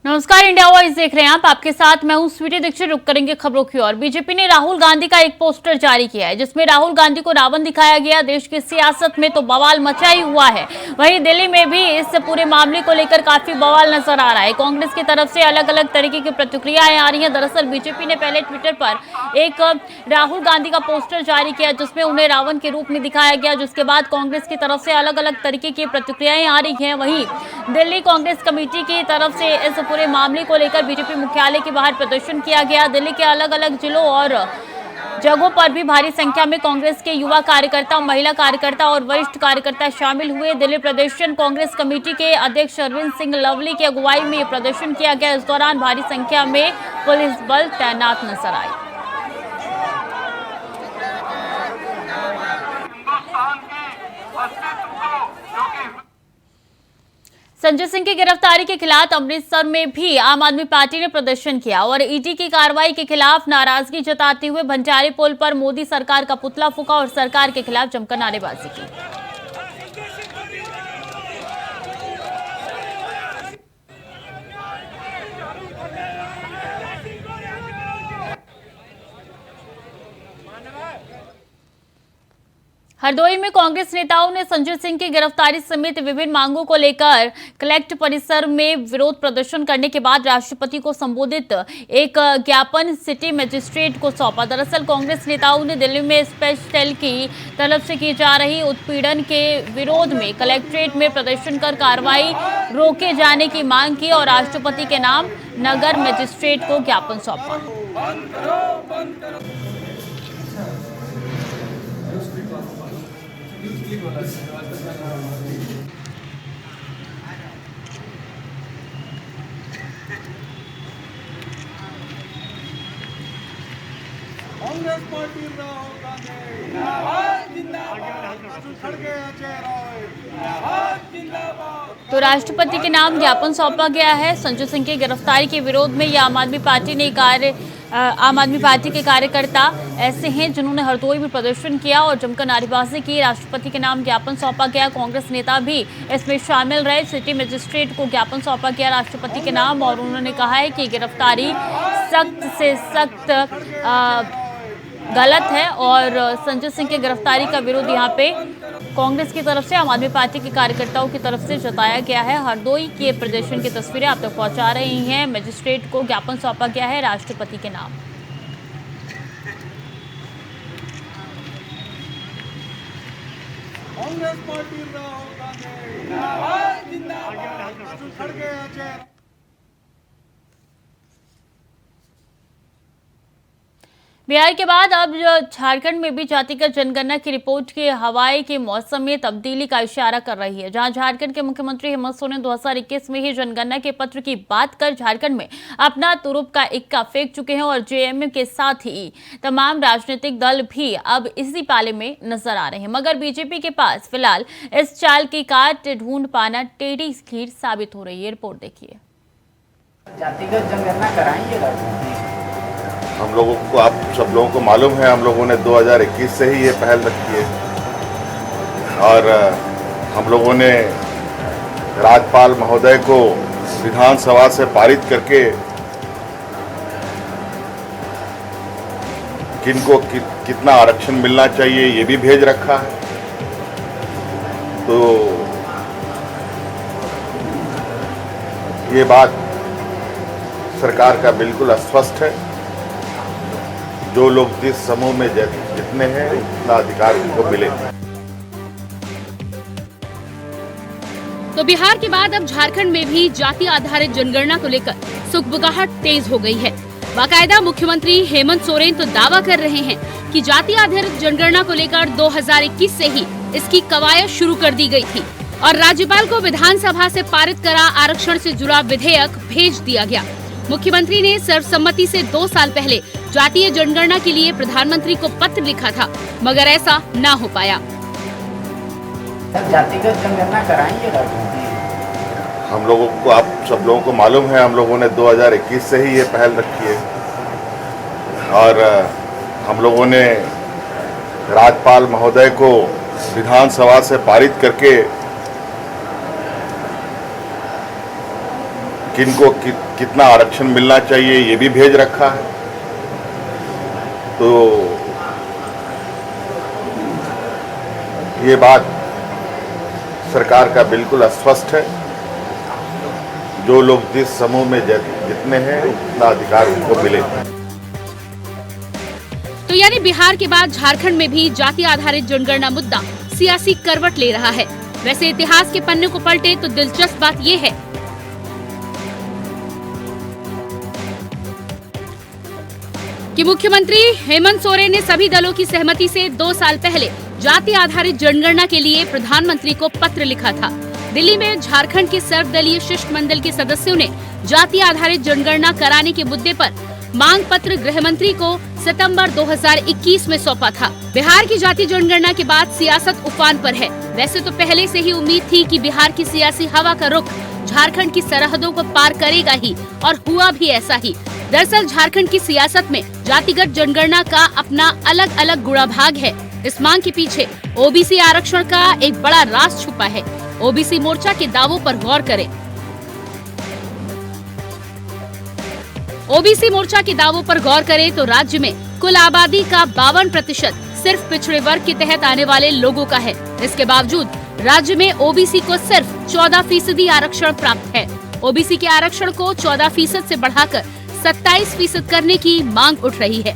नमस्कार, India voice देख रहे हैं आप। आपके साथ मैं हूं स्वीटी दीक्षित। रुक करेंगे खबरों की ओर। बीजेपी ने राहुल गांधी का एक पोस्टर जारी किया है जिसमें राहुल गांधी को रावण दिखाया गया। देश की सियासत में तो बवाल मचा ही हुआ है, वहीं दिल्ली में भी इस पूरे मामले को लेकर काफी बवाल नजर आ रहा है। कांग्रेस की तरफ से अलग अलग तरीके की प्रतिक्रियाएं आ रही है। दरअसल बीजेपी ने पहले ट्विटर पर एक राहुल गांधी का पोस्टर जारी किया जिसमें उन्हें रावण के रूप में दिखाया गया, जिसके बाद कांग्रेस की तरफ से अलग अलग तरीके की प्रतिक्रियाएं आ रही है। वहीं दिल्ली कांग्रेस कमेटी की तरफ से इस पूरे मामले को लेकर बीजेपी मुख्यालय के बाहर प्रदर्शन किया गया। दिल्ली के अलग अलग जिलों और जगहों पर भी भारी संख्या में कांग्रेस के युवा कार्यकर्ता, महिला कार्यकर्ता और वरिष्ठ कार्यकर्ता शामिल हुए। दिल्ली प्रदर्शन कांग्रेस कमेटी के अध्यक्ष अरविंद सिंह लवली की अगुवाई में प्रदर्शन किया गया। इस दौरान भारी संख्या में पुलिस बल तैनात नजर आई। संजय सिंह की गिरफ्तारी के खिलाफ अमृतसर में भी आम आदमी पार्टी ने प्रदर्शन किया और ईडी की कार्रवाई के खिलाफ नाराजगी जताते हुए बंजारे पुल पर मोदी सरकार का पुतला फूंका और सरकार के खिलाफ जमकर नारेबाजी की। हरदोई में कांग्रेस नेताओं ने संजय सिंह की गिरफ्तारी समेत विभिन्न मांगों को लेकर कलेक्ट परिसर में विरोध प्रदर्शन करने के बाद राष्ट्रपति को संबोधित एक ज्ञापन सिटी मजिस्ट्रेट को सौंपा। दरअसल कांग्रेस नेताओं ने दिल्ली में स्पेशल सेल की तरफ से की जा रही उत्पीड़न के विरोध में कलेक्ट्रेट में प्रदर्शन कर कार्रवाई रोके जाने की मांग की और राष्ट्रपति के नाम नगर मजिस्ट्रेट को ज्ञापन सौंपा। कांग्रेस पार्टी राहुल गांधी जिंदाबाद जिंदाबाद तो राष्ट्रपति के नाम ज्ञापन सौंपा गया है। संजय सिंह की गिरफ्तारी के विरोध में ये आम आदमी पार्टी के कार्यकर्ता ऐसे हैं जिन्होंने हरदोई में प्रदर्शन किया और जमकर नारेबाजी की। राष्ट्रपति के नाम ज्ञापन सौंपा गया। कांग्रेस नेता भी इसमें शामिल रहे। सिटी मजिस्ट्रेट को ज्ञापन सौंपा गया राष्ट्रपति के नाम और उन्होंने कहा है कि गिरफ्तारी सख्त से सख्त गलत है और संजय सिंह की गिरफ्तारी का विरोध यहाँ पे कांग्रेस की तरफ से आम आदमी पार्टी के कार्यकर्ताओं की तरफ से जताया गया है। हरदोई के प्रदर्शन की तस्वीरें आप तक पहुंचा रही हैं। मजिस्ट्रेट को ज्ञापन सौंपा गया है राष्ट्रपति के नाम। कांग्रेस पार्टी राहुल गांधी जिंदाबाद जिंदाबाद। बिहार के बाद अब झारखंड में भी जातिगत जनगणना की रिपोर्ट की हवाई के मौसम में तब्दीली का इशारा कर रही है। जहां झारखंड के मुख्यमंत्री हेमंत सोरेन 2021 में ही जनगणना के पत्र की बात कर झारखंड में अपना तुरुप का इक्का फेंक चुके हैं और जेएमएम के साथ ही तमाम राजनीतिक दल भी अब इसी पाले में नजर आ रहे हैं। मगर बीजेपी के पास फिलहाल इस चाल की काट ढूंढ पाना टेढ़ी खीर साबित हो रही है। रिपोर्ट देखिए। जातिगत जनगणना कराएंगे हम लोगों को, आप सब लोगों को मालूम है, हम लोगों ने 2021 से ही ये पहल रखी है और हम लोगों ने राज्यपाल महोदय को विधानसभा से पारित करके किनको कितना आरक्षण मिलना चाहिए ये भी भेज रखा है। तो ये बात सरकार का बिल्कुल अस्पष्ट है। जो लोग जिस समूह में जितने हैं उतना अधिकार उनको मिले। तो बिहार के बाद अब झारखंड में भी जाति आधारित जनगणना को लेकर सुगबुगाहट तेज हो गई है। बाकायदा मुख्यमंत्री हेमंत सोरेन तो दावा कर रहे हैं कि जाति आधारित जनगणना को लेकर 2021 से ही इसकी कवायद शुरू कर दी गई थी और राज्यपाल को विधानसभा से पारित करा आरक्षण से जुड़ा विधेयक भेज दिया गया। मुख्यमंत्री ने सर्वसम्मति से 2 साल पहले जातीय जनगणना के लिए प्रधानमंत्री को पत्र लिखा था, मगर ऐसा न हो पाया। जातिगत जनगणना कराएंगे हम लोगों को, आप सब लोगों को मालूम है, हम लोगों ने 2021 से ही ये पहल रखी है और हम लोगों ने राज्यपाल महोदय को विधानसभा से पारित करके किनको कितना आरक्षण मिलना चाहिए ये भी भेज रखा है। तो ये बात सरकार का बिल्कुल अस्पष्ट है। जो लोग जिस समूह में जितने हैं उतना अधिकार उनको मिले। तो यानी बिहार के बाद झारखंड में भी जाति आधारित जनगणना मुद्दा सियासी करवट ले रहा है। वैसे इतिहास के पन्ने को पलटे तो दिलचस्प बात ये है कि मुख्यमंत्री हेमंत सोरेन ने सभी दलों की सहमति से 2 साल पहले जाति आधारित जनगणना के लिए प्रधानमंत्री को पत्र लिखा था। दिल्ली में झारखंड के सर्वदलीय शिष्टमंडल के सदस्यों ने जाति आधारित जनगणना कराने के मुद्दे पर मांग पत्र गृह मंत्री को सितंबर 2021 में सौंपा था। बिहार की जाति जनगणना के बाद सियासत उफान पर है। वैसे तो पहले से ही उम्मीद थी कि बिहार की सियासी हवा का रुख झारखंड की सरहदों को पार करेगा ही, और हुआ भी ऐसा ही। दरअसल झारखंड की सियासत में जातिगत जनगणना का अपना अलग अलग गुणाभाग है। इस मांग के पीछे ओबीसी आरक्षण का एक बड़ा राज छुपा है। ओबीसी मोर्चा के दावों पर गौर करें। ओबीसी मोर्चा के दावों पर गौर करें तो राज्य में कुल आबादी का 52% सिर्फ पिछड़े वर्ग के तहत आने वाले लोगों का है। इसके बावजूद राज्य में ओबीसी को सिर्फ 14% आरक्षण प्राप्त है। ओबीसी के आरक्षण को 14% से बढ़ाकर 27% करने की मांग उठ रही है।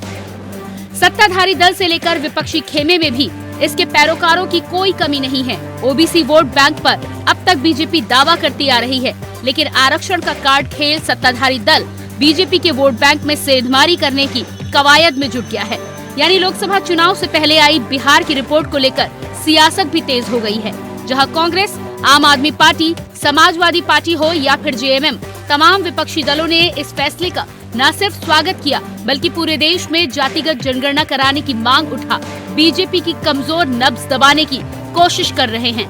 सत्ताधारी दल से लेकर विपक्षी खेमे में भी इसके पैरोकारों की कोई कमी नहीं है। ओबीसी वोट बैंक पर अब तक बीजेपी दावा करती आ रही है, लेकिन आरक्षण का कार्ड खेल सत्ताधारी दल बीजेपी के वोट बैंक में सेंधमारी करने की कवायद में जुट गया है। यानी लोकसभा चुनाव से पहले आई बिहार की रिपोर्ट को लेकर सियासत भी तेज हो गई है, जहां कांग्रेस, आम आदमी पार्टी, समाजवादी पार्टी हो या फिर जेएमएम, तमाम विपक्षी दलों ने इस फैसले का न सिर्फ स्वागत किया बल्कि पूरे देश में जातिगत जनगणना कराने की मांग उठा बीजेपी की कमजोर नब्ज दबाने की कोशिश कर रहे हैं।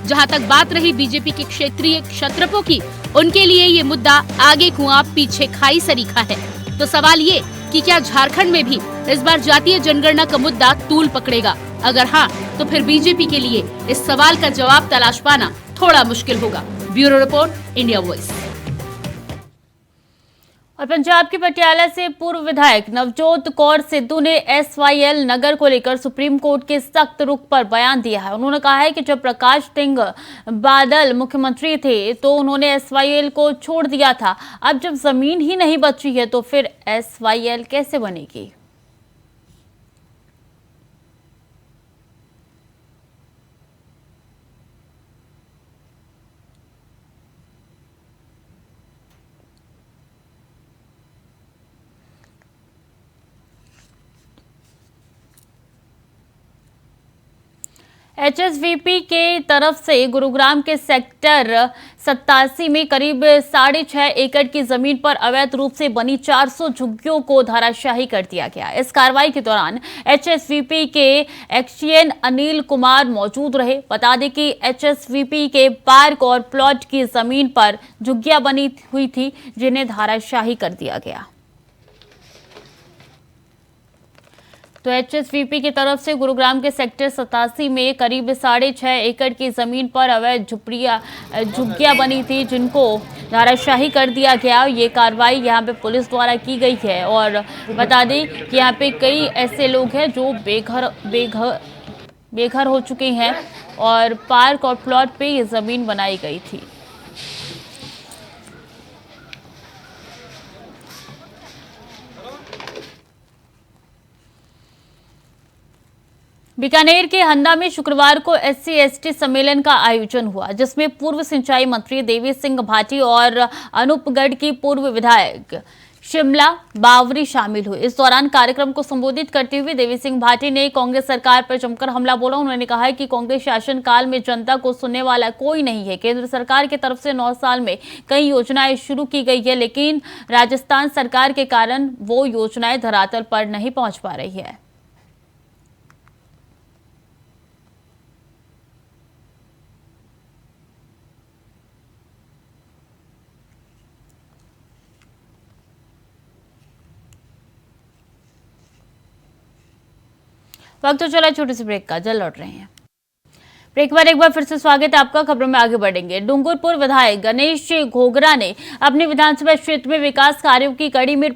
जहां तक बात रही बीजेपी के क्षेत्रीय क्षत्रपों की, उनके लिए ये मुद्दा आगे कुआं पीछे खाई सरीखा है। तो सवाल ये कि क्या झारखंड में भी इस बार जातीय जनगणना का मुद्दा तूल पकड़ेगा? अगर हाँ, तो फिर बीजेपी के लिए इस सवाल का जवाब तलाश पाना थोड़ा मुश्किल होगा। Bureau report, India voice. और पंजाब के पटियाला से पूर्व विधायक नवजोत कौर सिद्धू ने एसवाईएल नगर को लेकर सुप्रीम कोर्ट के सख्त रुख पर बयान दिया है। उन्होंने कहा है कि जब प्रकाश सिंह बादल मुख्यमंत्री थे तो उन्होंने एसवाईएल को छोड़ दिया था। अब जब जमीन ही नहीं बची है तो फिर एसवाईएल कैसे बनेगी? एचएसवीपी के तरफ से गुरुग्राम के सेक्टर 87 में करीब 6.5 एकड़ की जमीन पर अवैध रूप से बनी 400 झुग्गियों को धराशाही कर दिया गया। इस कार्रवाई के दौरान एचएसवीपी के एक्सचेन अनिल कुमार मौजूद रहे। बता दें कि एचएसवीपी के पार्क और प्लॉट की जमीन पर झुग्गियां बनी हुई थी, जिन्हें धराशाही कर दिया गया। तो एचएसवीपी की तरफ से गुरुग्राम के सेक्टर 87 में करीब 6.5 एकड़ की जमीन पर अवैध झुग्गियां बनी थी, जिनको धराशाही कर दिया गया। ये कार्रवाई यहां पे पुलिस द्वारा की गई है। और बता दें कि यहां पे कई ऐसे लोग हैं जो बेघर हो चुके हैं और पार्क और प्लॉट पे ये जमीन बनाई गई थी। बीकानेर के हंदा में शुक्रवार को SC/ST सम्मेलन का आयोजन हुआ, जिसमें पूर्व सिंचाई मंत्री देवी सिंह भाटी और अनूपगढ़ की पूर्व विधायक शिमला बावरी शामिल हुए। इस दौरान कार्यक्रम को संबोधित करते हुए देवी सिंह भाटी ने कांग्रेस सरकार पर जमकर हमला बोला। उन्होंने कहा है कि कांग्रेस शासनकाल में जनता को सुनने वाला कोई नहीं है। केंद्र सरकार की तरफ से 9 साल में कई योजनाएं शुरू की गई है, लेकिन राजस्थान सरकार के कारण वो योजनाएं धरातल पर नहीं पहुंच पा रही है। वक्त तो चला छोटे से ब्रेक का, जल्द लौट रहे हैं। एक बार फिर से स्वागत है आपका। खबरों में आगे बढ़ेंगे। डूंगरपुर विधायक गणेश घोगरा ने अपने विधानसभा क्षेत्र में विकास कार्यों की कड़ी में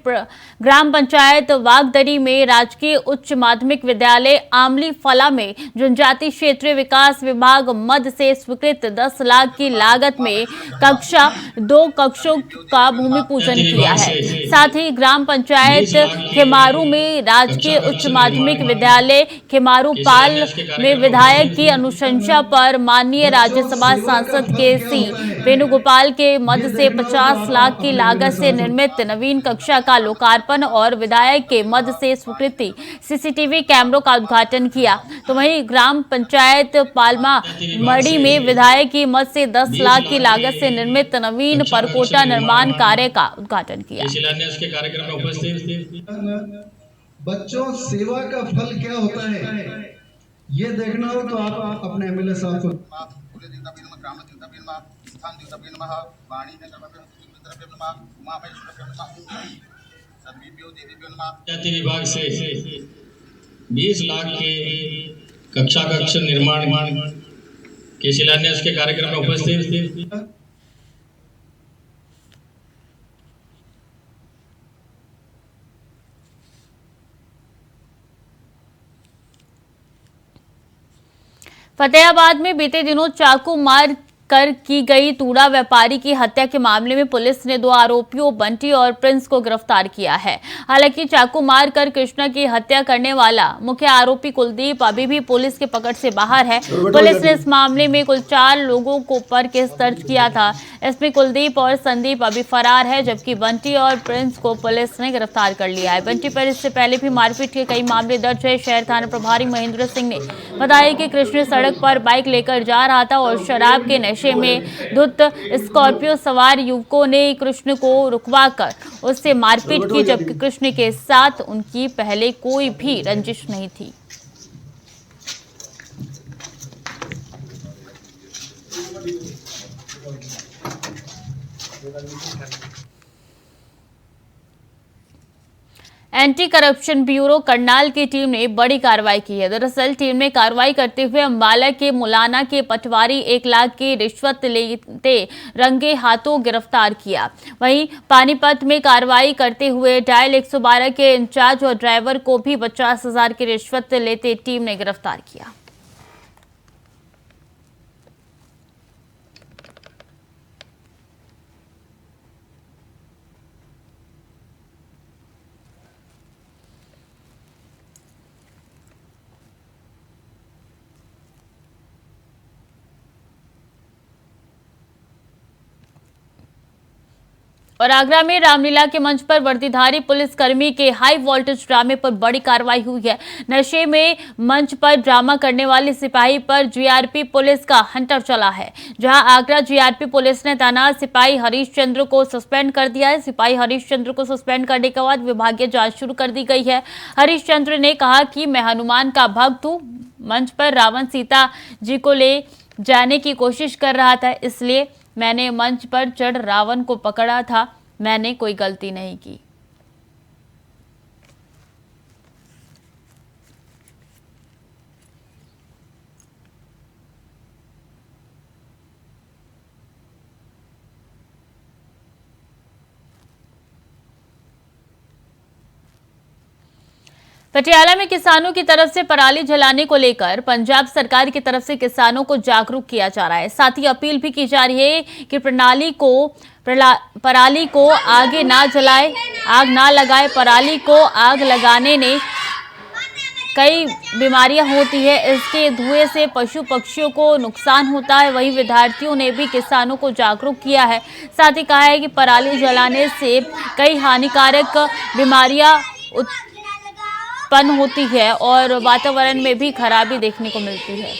ग्राम पंचायत वागदरी में राजकीय उच्च माध्यमिक विद्यालय आमली फला में जनजातीय क्षेत्रीय विकास विभाग मद से स्वीकृत 10 लाख की लागत में कक्षा 2 कक्षों का भूमि पूजन किया है। साथ ही ग्राम पंचायत खेमारू में राजकीय उच्च माध्यमिक विद्यालय खेमारू पाल में विधायक की अनुशंसा पर माननीय राज्यसभा सांसद केसी वेणुगोपाल के मद से 50 लाख की लागत से निर्मित नवीन कक्षा का लोकार्पण और विधायक के मद से स्वीकृति सीसीटीवी कैमरों का उद्घाटन किया। तो वहीं ग्राम पंचायत पालमा मड़ी में विधायक की मद से 10 लाख की लागत से निर्मित नवीन परकोटा निर्माण कार्य का उद्घाटन किया। शिलान्यास के कार्यक्रम में उपस्थित बच्चों, सेवा का फल क्या होता है ये देखना हो तो आप अपने एमएलए साहब को पंचायती विभाग से 20 लाख के कक्षा कक्ष निर्माण के शिलान्यास के कार्यक्रम में उपस्थित फतेहाबाद में बीते दिनों चाकू मार कर की गई तूड़ा व्यापारी की हत्या के मामले में पुलिस ने 2 आरोपियों बंटी और प्रिंस को गिरफ्तार किया है। हालांकि चाकू मार कर कृष्णा की हत्या करने वाला मुख्य आरोपी कुलदीप अभी भी पुलिस के पकड़ से बाहर है। पुलिस ने इस मामले में कुल 4 लोगों को पर केस दर्ज किया था। इसमें कुलदीप और संदीप अभी फरार है, जबकि बंटी और प्रिंस को पुलिस ने गिरफ्तार कर लिया है। बंटी पर इससे पहले भी मारपीट के कई मामले दर्ज है। शहर थाना प्रभारी महेंद्र सिंह ने बताया कि कृष्ण सड़क पर बाइक लेकर जा रहा था और शराब के नशे में धुत स्कॉर्पियो सवार युवकों ने कृष्ण को रुकवाकर उससे मारपीट की, जबकि कृष्ण के साथ उनकी पहले कोई भी रंजिश नहीं थी। एंटी करप्शन ब्यूरो करनाल की टीम ने बड़ी कार्रवाई की है। दरअसल टीम ने कार्रवाई करते हुए अंबाला के मुलाना के पटवारी 1 लाख की रिश्वत लेते रंगे हाथों गिरफ्तार किया। वहीं पानीपत में कार्रवाई करते हुए डायल 112 के इंचार्ज और ड्राइवर को भी 50,000 की रिश्वत लेते टीम ने गिरफ्तार किया। और आगरा में रामलीला के मंच पर वर्दीधारी पुलिसकर्मी के हाई वोल्टेज ड्रामे पर बड़ी कार्रवाई हुई है। नशे में मंच पर ड्रामा करने वाले सिपाही पर जीआरपी पुलिस का हंटर चला है, जहां आगरा जीआरपी पुलिस ने तैनात सिपाही हरीश चंद्र को सस्पेंड कर दिया है। सिपाही हरीश चंद्र को सस्पेंड करने के बाद विभागीय जांच शुरू कर दी गई है। हरीश चंद्र ने कहा कि मैं हनुमान का भक्त हूं, मंच पर रावण सीता जी को ले जाने की कोशिश कर रहा था, इसलिए मैंने मंच पर चढ़ रावण को पकड़ा था, मैंने कोई गलती नहीं की। पटियाला में किसानों की तरफ से पराली जलाने को लेकर पंजाब सरकार की तरफ से किसानों को जागरूक किया जा रहा है। साथ ही अपील भी की जा रही है कि पराली को आगे ना जलाए, आग ना लगाए। पराली को आग लगाने ने कई बीमारियां होती है, इसके धुएं से पशु पक्षियों को नुकसान होता है। वहीं विद्यार्थियों ने भी किसानों को जागरूक किया है। साथ ही कहा है कि पराली जलाने से कई हानिकारक बीमारियां उत्पन्न होती है और वातावरण में भी खराबी देखने को मिलती है।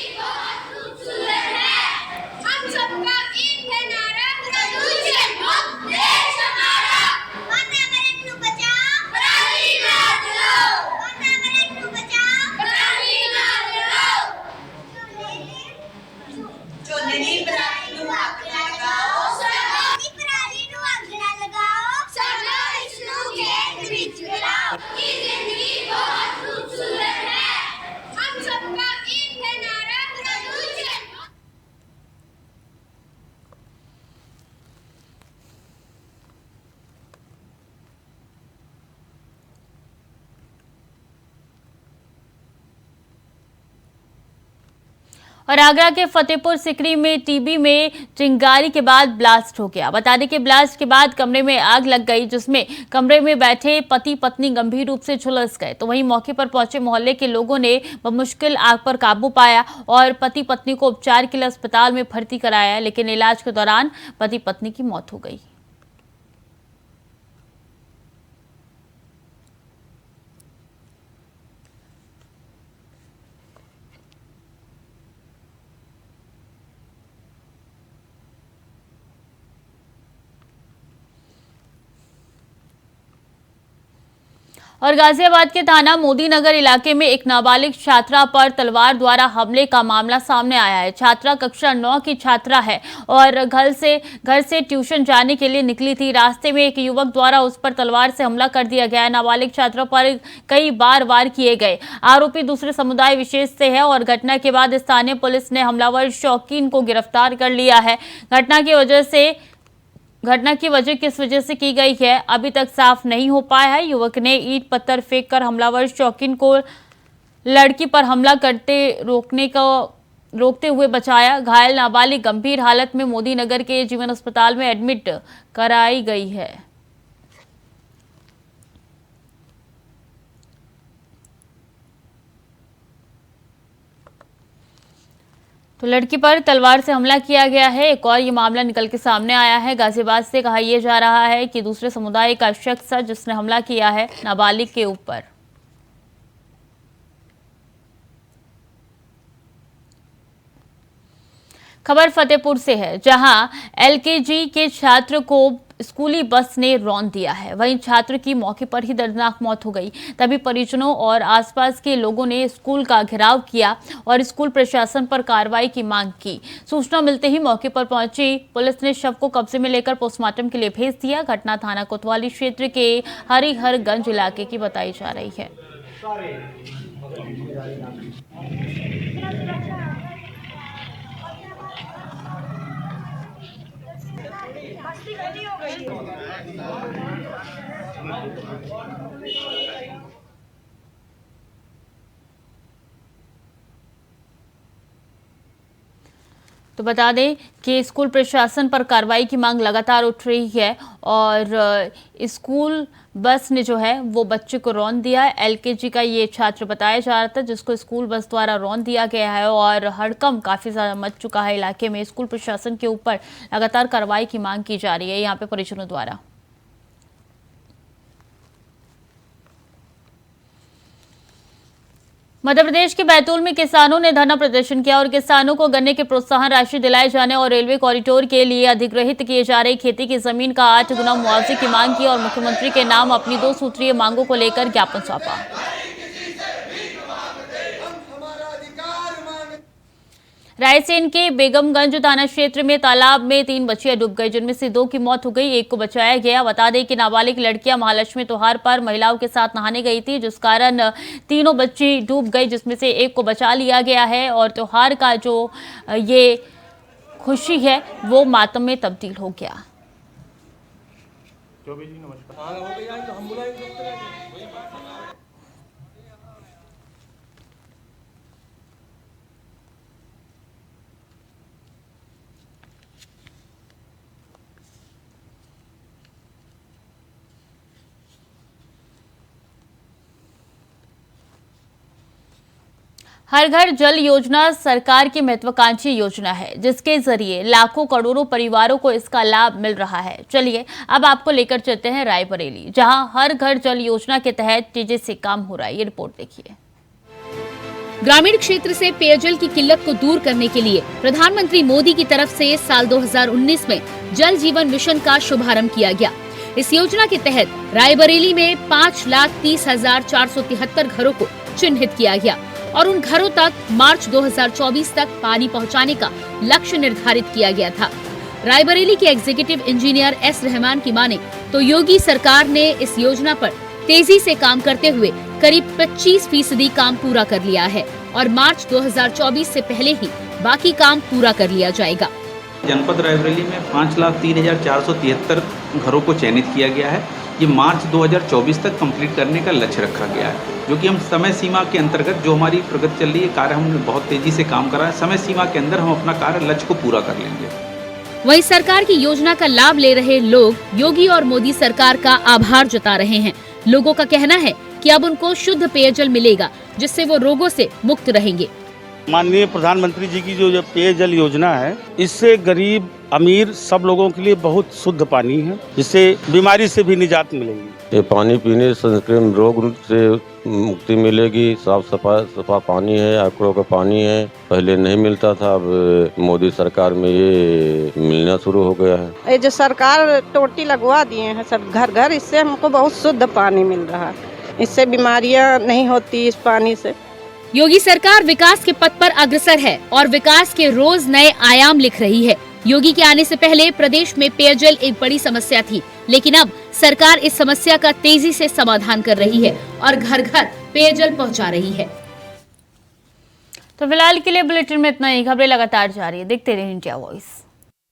और आगरा के फतेहपुर सिकरी में टीबी में चिंगारी के बाद ब्लास्ट हो गया। बता दें कि ब्लास्ट के बाद कमरे में आग लग गई, जिसमें कमरे में बैठे पति पत्नी गंभीर रूप से झुलस गए। तो वहीं मौके पर पहुंचे मोहल्ले के लोगों ने बमुश्किल आग पर काबू पाया और पति पत्नी को उपचार के लिए अस्पताल में भर्ती कराया, लेकिन इलाज के दौरान पति पत्नी की मौत हो गई। और गाजियाबाद के थाना मोदी नगर इलाके में एक नाबालिग छात्रा पर तलवार द्वारा हमले का मामला सामने आया है। छात्रा कक्षा 9 की छात्रा है और घर से ट्यूशन जाने के लिए निकली थी। रास्ते में एक युवक द्वारा उस पर तलवार से हमला कर दिया गया। नाबालिग छात्रा पर कई बार वार किए गए। आरोपी दूसरे समुदाय विशेष से है और घटना के बाद स्थानीय पुलिस ने हमलावर शौकीन को गिरफ्तार कर लिया है। घटना की वजह किस वजह से की गई है अभी तक साफ नहीं हो पाया है। युवक ने ईंट पत्थर फेंककर हमलावर शौकीन को लड़की पर हमला रोकते हुए बचाया। घायल नाबालिग गंभीर हालत में मोदी नगर के जीवन अस्पताल में एडमिट कराई गई है। तो लड़की पर तलवार से हमला किया गया है। एक और ये मामला निकल के सामने आया है गाजियाबाद से। कहा यह जा रहा है कि दूसरे समुदाय का शख्स है जिसने हमला किया है नाबालिग के ऊपर। खबर फतेहपुर से है, जहां एलकेजी के छात्र को स्कूली बस ने रौंद दिया है। वहीं छात्र की मौके पर ही दर्दनाक मौत हो गई। तभी परिजनों और आसपास के लोगों ने स्कूल का घेराव किया और स्कूल प्रशासन पर कार्रवाई की मांग की। सूचना मिलते ही मौके पर पहुंची पुलिस ने शव को कब्जे में लेकर पोस्टमार्टम के लिए भेज दिया। घटना थाना कोतवाली क्षेत्र के हरिहरगंज इलाके की बताई जा रही है। तो बता दें कि स्कूल प्रशासन पर कार्रवाई की मांग लगातार उठ रही है और स्कूल बस ने जो है वो बच्चे को रौंद दिया है। एलकेजी का ये छात्र बताया जा रहा था जिसको स्कूल बस द्वारा रौंद दिया गया है और हड़कंप काफी ज्यादा मच चुका है इलाके में। स्कूल प्रशासन के ऊपर लगातार कार्रवाई की मांग की जा रही है यहाँ पे परिजनों द्वारा। मध्य प्रदेश के बैतूल में किसानों ने धरना प्रदर्शन किया और किसानों को गन्ने के प्रोत्साहन राशि दिलाए जाने और रेलवे कॉरिडोर के लिए अधिग्रहित किए जा रही खेती की जमीन का 8 गुना मुआवजे की मांग की और मुख्यमंत्री के नाम अपनी 2 सूत्रीय मांगों को लेकर ज्ञापन सौंपा। रायसेन के बेगमगंज थाना क्षेत्र में तालाब में 3 बच्चियां डूब गई, जिनमें से 2 की मौत हो गई, 1 को बचाया गया। बता दें कि नाबालिग लड़कियां महालक्ष्मी त्योहार पर महिलाओं के साथ नहाने गई थी, जिस कारण तीनों बच्ची डूब गई, जिसमें से 1 को बचा लिया गया है और त्योहार का जो ये खुशी है वो मातम में तब्दील हो गया। हर घर जल योजना सरकार की महत्वाकांक्षी योजना है, जिसके जरिए लाखों करोड़ों परिवारों को इसका लाभ मिल रहा है। चलिए अब आपको लेकर चलते हैं रायबरेली, जहां हर घर जल योजना के तहत तेजी से काम हो रहा है। ये रिपोर्ट देखिए। ग्रामीण क्षेत्र से पेयजल की किल्लत को दूर करने के लिए प्रधानमंत्री मोदी की तरफ से साल 2019 में जल जीवन मिशन का शुभारंभ किया गया। इस योजना के तहत रायबरेली में 5,30,473 घरों को चिन्हित किया गया और उन घरों तक मार्च 2024 तक पानी पहुंचाने का लक्ष्य निर्धारित किया गया था। रायबरेली के एग्जीक्यूटिव इंजीनियर एस रहमान की माने तो योगी सरकार ने इस योजना पर तेजी से काम करते हुए करीब 25% काम पूरा कर लिया है और मार्च 2024 से पहले ही बाकी काम पूरा कर लिया जाएगा। जनपद रायबरेली में 5,03,473 घरों को चयनित किया गया है ये मार्च 2024 तक कंप्लीट करने का लक्ष्य रखा गया है, जो कि हम समय सीमा के अंतर्गत जो हमारी प्रगति चल रही है कार्य, हमने बहुत तेजी से काम करा है। समय सीमा के अंदर हम अपना कार्य लक्ष्य को पूरा कर लेंगे। वहीं सरकार की योजना का लाभ ले रहे लोग योगी और मोदी सरकार का आभार जता रहे हैं। लोगों का कहना है कि अब उनको शुद्ध पेयजल मिलेगा, जिससे वो रोगों से मुक्त रहेंगे। माननीय प्रधानमंत्री जी की जो पेयजल योजना है, इससे गरीब अमीर सब लोगों के लिए बहुत शुद्ध पानी है, जिससे बीमारी से भी निजात मिलेगी। ये पानी पीने से संक्रामक रोग से मुक्ति मिलेगी। साफ सफा पानी है, आंकड़ों का पानी है, पहले नहीं मिलता था, अब मोदी सरकार में ये मिलना शुरू हो गया है। ये जो सरकार टोटी लगवा दिए हैं सब घर घर, इससे हमको बहुत शुद्ध पानी मिल रहा है, इससे बीमारियां नहीं होती इस पानी से। योगी सरकार विकास के पथ पर अग्रसर है और विकास के रोज नए आयाम लिख रही है। योगी के आने से पहले प्रदेश में पेयजल एक बड़ी समस्या थी, लेकिन अब सरकार इस समस्या का तेजी से समाधान कर रही है और घर घर पेयजल पहुंचा रही है। तो फिलहाल के लिए बुलेटिन में इतना ही। खबरें लगातार जारी है, देखते रहिए इंडिया वॉइस।